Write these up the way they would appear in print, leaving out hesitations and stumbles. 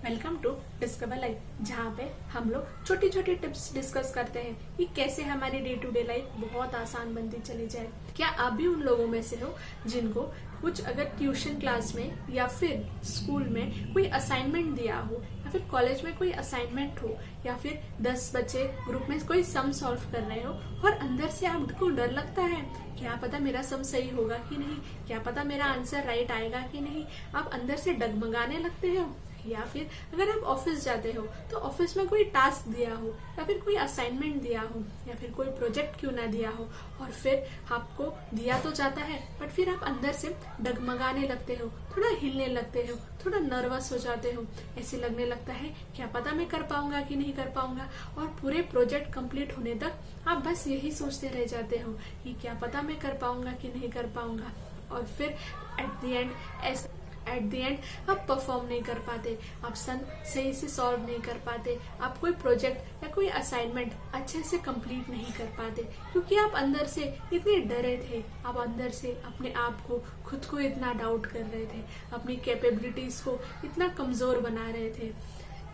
Welcome to discover life, जहाँ पे हम लोग छोटी छोटी टिप्स डिस्कस करते हैं कि कैसे हमारी डे टू डे लाइफ बहुत आसान बनती चली जाए। क्या आप भी उन लोगों में से हो जिनको कुछ अगर ट्यूशन क्लास में या फिर स्कूल में कोई असाइनमेंट दिया हो या फिर कॉलेज में कोई असाइनमेंट हो या फिर 10 बच्चे ग्रुप में कोई सम सॉल्व कर रहे हो और अंदर से आपको डर लगता है, क्या पता मेरा सम सही होगा कि नहीं, क्या पता मेरा आंसर राइट आएगा कि नहीं, आप अंदर से डगमगाने लगते हो। या फिर अगर आप ऑफिस जाते हो तो ऑफिस में कोई टास्क दिया हो या फिर कोई असाइनमेंट दिया हो या फिर कोई प्रोजेक्ट क्यों ना दिया हो और फिर आपको दिया तो जाता है बट फिर आप अंदर से डगमगाने लगते हो, थोड़ा हिलने लगते हो, थोड़ा नर्वस हो जाते हो। ऐसे लगने लगता है क्या पता मैं कर पाऊंगा कि नहीं कर पाऊंगा, और पूरे प्रोजेक्ट कंप्लीट होने तक आप बस यही सोचते रह जाते हो कि क्या पता मैं कर पाऊंगा कि नहीं कर पाऊंगा। और फिर एट द एंड आप परफॉर्म नहीं कर पाते, आप सन सही से सॉल्व नहीं कर पाते, आप कोई प्रोजेक्ट या कोई असाइनमेंट अच्छे से कंप्लीट नहीं कर पाते क्योंकि आप अंदर से इतने डरे थे, आप अंदर से अपने आप को खुद को इतना डाउट कर रहे थे, अपनी कैपेबिलिटीज को इतना कमजोर बना रहे थे।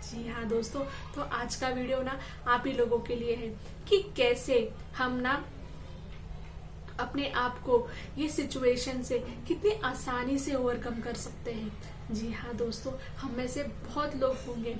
जी हाँ दोस्तों, तो आज का वीडियो ना आप ही लोगों के लिए है कि कैसे हम ना अपने आप को ये सिचुएशन से कितनी आसानी से ओवरकम कर सकते हैं। जी हाँ दोस्तों, हम में से बहुत लोग होंगे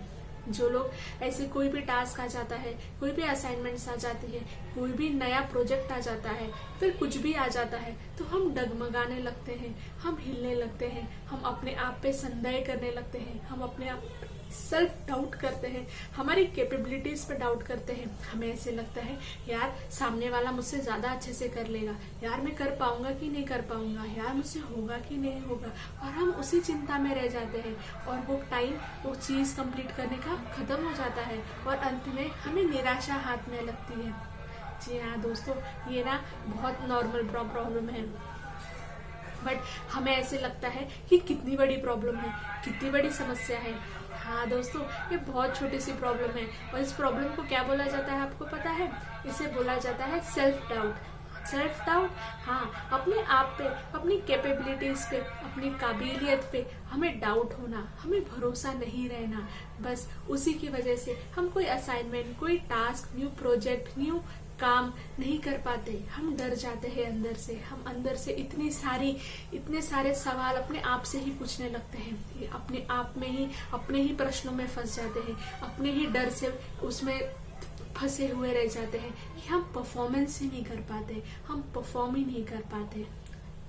जो लोग ऐसे कोई भी टास्क आ जाता है, कोई भी असाइनमेंट्स आ जाती है, कोई भी नया प्रोजेक्ट आ जाता है, फिर कुछ भी आ जाता है तो हम डगमगाने लगते हैं, हम हिलने लगते हैं, हम अपने आप पे संदेह करने लगते हैं, हम अपने आप सेल्फ डाउट करते हैं, हमारी कैपेबिलिटीज पे डाउट करते हैं। हमें ऐसे लगता है यार सामने वाला मुझसे ज्यादा अच्छे से कर लेगा, यार मैं कर पाऊंगा कि नहीं कर पाऊंगा, यार मुझसे होगा कि नहीं होगा, और हम उसी चिंता में रह जाते हैं और वो टाइम वो चीज कंप्लीट करने का खत्म हो जाता है और अंत में हमें निराशा हाथ में लगती है। जी हाँ दोस्तों, ये ना बहुत नॉर्मल प्रॉब्लम है बट हमें ऐसे लगता है कि कितनी बड़ी प्रॉब्लम है, कितनी बड़ी समस्या है। हाँ दोस्तों, ये बहुत छोटी सी प्रॉब्लम है और इस प्रॉब्लम को क्या बोला जाता है आपको पता है? इसे बोला जाता है सेल्फ डाउट। सेल्फ डाउट, हाँ, अपने आप पे, अपनी कैपेबिलिटीज पे, अपनी काबिलियत पे हमें डाउट होना, हमें भरोसा नहीं रहना। बस उसी की वजह से हम कोई असाइनमेंट, कोई टास्क, न्यू प्रोजेक्ट, न्यू काम नहीं कर पाते, हम डर जाते हैं अंदर से। हम अंदर से इतने सारे सवाल अपने आप से ही पूछने लगते हैं, अपने आप में ही अपने ही प्रश्नों में फंस जाते हैं, अपने ही डर से उसमें फंसे हुए रह जाते हैं कि हम परफॉर्मेंस ही नहीं कर पाते, हम परफॉर्म ही नहीं कर पाते।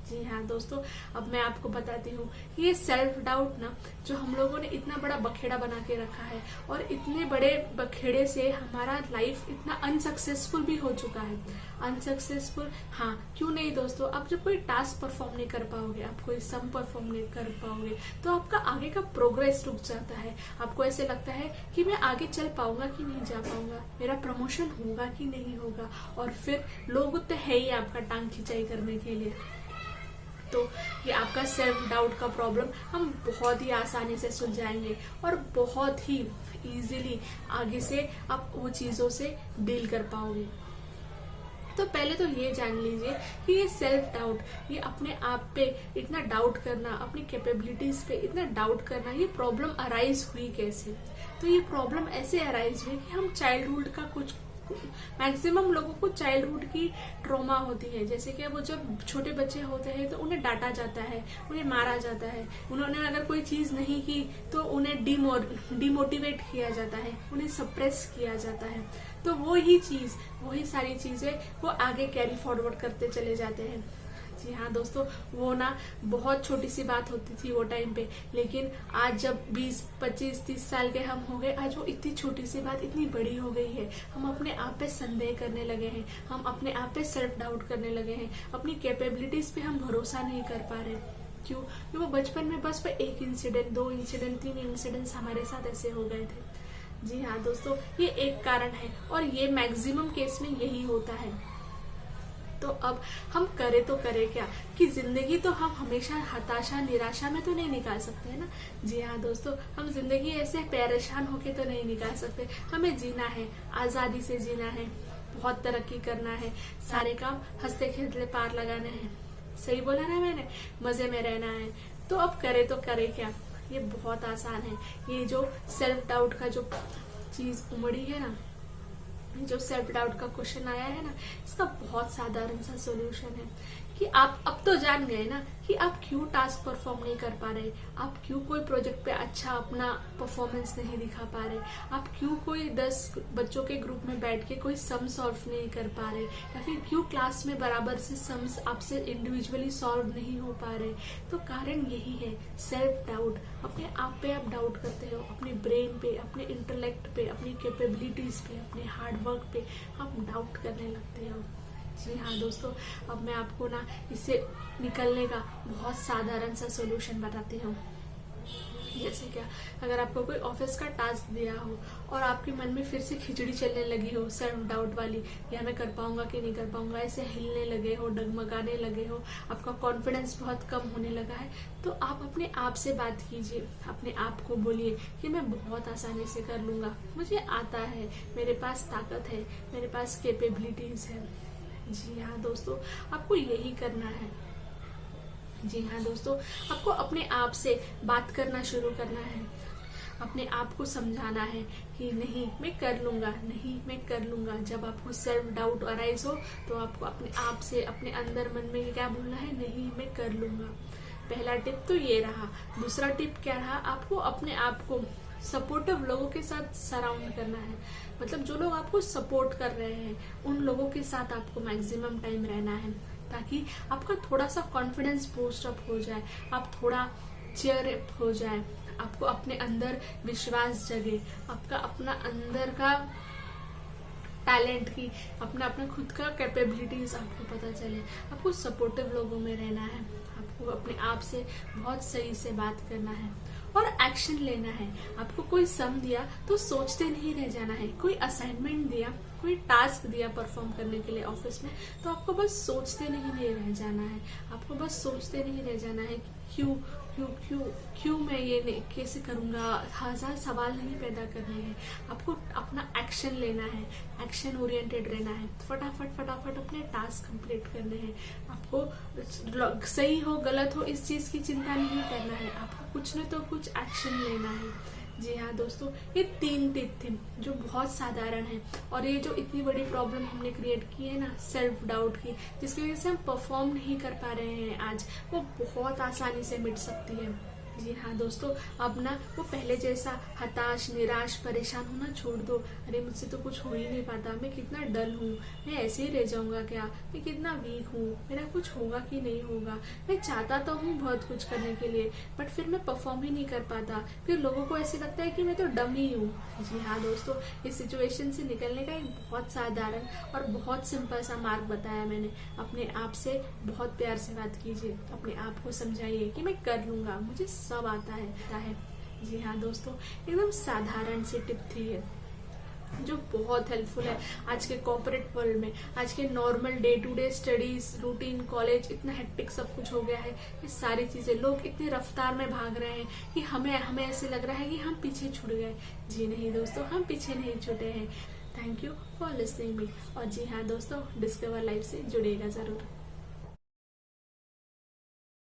जी हाँ दोस्तों, अब मैं आपको बताती हूँ कि ये सेल्फ डाउट ना जो हम लोगों ने इतना बड़ा बखेड़ा बना के रखा है और इतने बड़े बखेड़े से हमारा लाइफ इतना अनसक्सेसफुल भी हो चुका है। अनसक्सेसफुल, हाँ क्यों नहीं दोस्तों, आप जब कोई टास्क परफॉर्म नहीं कर पाओगे, आप कोई सम परफॉर्म नहीं कर पाओगे तो आपका आगे का प्रोग्रेस रुक जाता है। आपको ऐसे लगता है कि मैं आगे चल पाऊंगा कि नहीं जा पाऊंगा, मेरा प्रमोशन होगा कि नहीं होगा, और फिर लोग तो है ही आपका टांग खिंचाई करने के लिए। तो ये आपका सेल्फ डाउट का प्रॉब्लम हम बहुत ही आसानी से सुलझाएंगे और बहुत ही इजीली आगे से आप वो चीजों से डील कर पाओगे। तो पहले तो ये जान लीजिए कि ये सेल्फ डाउट, ये अपने आप पे इतना डाउट करना, अपनी कैपेबिलिटीज पे इतना डाउट करना, ये प्रॉब्लम अराइज हुई कैसे? तो ये प्रॉब्लम ऐसे अराइज हुई कि हम चाइल्डहुड का कुछ मैक्सिमम लोगों को चाइल्डहुड की ट्रॉमा होती है। जैसे कि वो जब छोटे बच्चे होते हैं तो उन्हें डांटा जाता है, उन्हें मारा जाता है, उन्होंने अगर कोई चीज नहीं की तो उन्हें डिमोटिवेट किया जाता है, उन्हें सप्रेस किया जाता है। तो वही सारी चीजें वो आगे कैरी फॉरवर्ड करते चले जाते हैं। जी हाँ दोस्तों, वो ना बहुत छोटी सी बात होती थी वो टाइम पे, लेकिन आज जब 20, 25, 30 साल के हम हो गए, आज वो इतनी छोटी सी बात इतनी बड़ी हो गई है। हम अपने आप पे संदेह करने लगे हैं, हम अपने आप पे सेल्फ डाउट करने लगे हैं, अपनी कैपेबिलिटीज पे हम भरोसा नहीं कर पा रहे। क्यों? क्योंकि वो बचपन में बस एक इंसिडेंट, 2 इंसिडेंट, 3 इंसिडेंट्स हमारे साथ ऐसे हो गए थे। जी हाँ दोस्तों, ये एक कारण है और ये मैक्सिमम केस में यही होता है। तो अब हम करें तो करें क्या कि जिंदगी तो हम हमेशा हताशा, निराशा में तो नहीं निकाल सकते है ना। जी हाँ दोस्तों, हम जिंदगी ऐसे परेशान होके तो नहीं निकाल सकते। हमें जीना है, आजादी से जीना है, बहुत तरक्की करना है, सारे काम हंसते खेलते पार लगाने हैं। सही बोला ना मैंने? मजे में रहना है। तो अब करे तो करे क्या ये बहुत आसान है। ये जो सेल्फ डाउट का जो चीज उमड़ी है ना, जो सेल्फ डाउट का क्वेश्चन आया है ना, इसका बहुत साधारण सा सॉल्यूशन है कि आप अब तो जान गए ना कि आप क्यों टास्क परफॉर्म नहीं कर पा रहे, आप क्यों कोई प्रोजेक्ट पे अच्छा अपना परफॉर्मेंस नहीं दिखा पा रहे, आप क्यों कोई 10 बच्चों के ग्रुप में बैठ के कोई सम सॉल्व नहीं कर पा रहे, या फिर क्यों क्लास में बराबर से सम्स आपसे इंडिविजुअली सॉल्व नहीं हो पा रहे। तो कारण यही है, सेल्फ डाउट। अपने आप पे आप डाउट करते हो, अपने ब्रेन पे, अपने इंटेलेक्ट पे, अपनी कैपेबिलिटीज पे, अपने हार्ड वर्क पे आप डाउट करने लगते हो। जी हाँ दोस्तों, अब मैं आपको ना इससे निकलने का बहुत साधारण सा सॉल्यूशन बताती हूँ। जैसे क्या, अगर आपको कोई ऑफिस का टास्क दिया हो और आपके मन में फिर से खिचड़ी चलने लगी हो सेल्फ डाउट वाली, या मैं कर पाऊंगा कि नहीं कर पाऊंगा, ऐसे हिलने लगे हो, डगमगाने लगे हो, आपका कॉन्फिडेंस बहुत कम होने लगा है, तो आप अपने आप से बात कीजिए, अपने आप को बोलिए कि मैं बहुत आसानी से कर लूंगा, मुझे आता है, मेरे पास ताकत है, मेरे पास कैपेबिलिटीज है। जी हाँ दोस्तों, आपको यही करना है। जी हाँ दोस्तों, आपको अपने आप से बात करना शुरू करना है, अपने आप को समझाना है कि नहीं मैं कर लूंगा, नहीं मैं कर लूंगा। जब आपको सेल्फ डाउट अराइज हो तो आपको अपने आप से, अपने अंदर मन में क्या बोलना है, नहीं मैं कर लूंगा। पहला टिप तो ये रहा। दूसरा टिप क्या रहा, आपको अपने आप को सपोर्टिव लोगों के साथ सराउंड करना है। मतलब जो लोग आपको सपोर्ट कर रहे हैं उन लोगों के साथ आपको मैक्सिमम टाइम रहना है, ताकि आपका थोड़ा सा कॉन्फिडेंस बूस्ट अप हो जाए, आप थोड़ा चीयर अप हो जाए, आपको अपने अंदर विश्वास जगे, आपका अपना अंदर का टैलेंट की, अपना अपना खुद का कैपेबिलिटीज आपको पता चले। आपको सपोर्टिव लोगों में रहना है, आपको अपने आप से बहुत सही से बात करना है और एक्शन लेना है। आपको कोई सम दिया तो सोचते नहीं रह जाना है, कोई असाइनमेंट दिया, कोई टास्क दिया परफॉर्म करने के लिए ऑफिस में, तो आपको बस सोचते नहीं रह जाना है, आपको बस सोचते नहीं रह जाना है कि क्यों क्यों क्यों क्यों मैं ये कैसे करूंगा, 1000 सवाल नहीं पैदा करने हैं। आपको अपना एक्शन लेना है, एक्शन ओरिएंटेड रहना है, फटाफट फटाफट अपने टास्क कंप्लीट करने हैं। आपको सही हो गलत हो इस चीज की चिंता नहीं करना है, आपको कुछ न तो कुछ एक्शन लेना है। जी हाँ दोस्तों, ये 3 टिप थे जो बहुत साधारण है, और ये जो इतनी बड़ी प्रॉब्लम हमने क्रिएट की है ना सेल्फ डाउट की, जिसकी वजह से हम परफॉर्म नहीं कर पा रहे हैं आज, वो बहुत आसानी से मिट सकती है। जी हाँ दोस्तों, अब ना वो पहले जैसा हताश, निराश, परेशान होना छोड़ दो। अरे मुझसे तो कुछ हो ही नहीं पाता, मैं कितना डल हूँ, मैं ऐसे ही रह जाऊंगा क्या, मैं कितना वीक हूँ, मेरा कुछ होगा कि नहीं होगा, मैं चाहता तो हूँ बहुत कुछ करने के लिए बट फिर मैं परफॉर्म ही नहीं कर पाता, फिर लोगों को ऐसे लगता है कि मैं तो डमी हूँ। जी हाँ दोस्तों, इस सिचुएशन से निकलने का एक बहुत साधारण और बहुत सिंपल सा मार्ग बताया मैंने। अपने आप से बहुत प्यार से बात कीजिए, अपने आप को समझाइए कि मैं कर लूंगा, मुझे सब आता है। जी हाँ दोस्तों, एकदम साधारण सी टिप थी ये, जो बहुत हेल्पफुल है आज के कॉर्पोरेट वर्ल्ड में, आज के normal day to day studies routine, college, इतना हेक्टिक सब कुछ हो गया है। ये सारी चीजें, लोग इतनी रफ्तार में भाग रहे हैं कि हमें ऐसे लग रहा है कि हम पीछे छूट गए। जी नहीं दोस्तों, हम पीछे नहीं छूटे हैं। Thank you for listening me. और जी हाँ दोस्तों, डिस्कवर लाइफ से जुड़िएगा जरूर।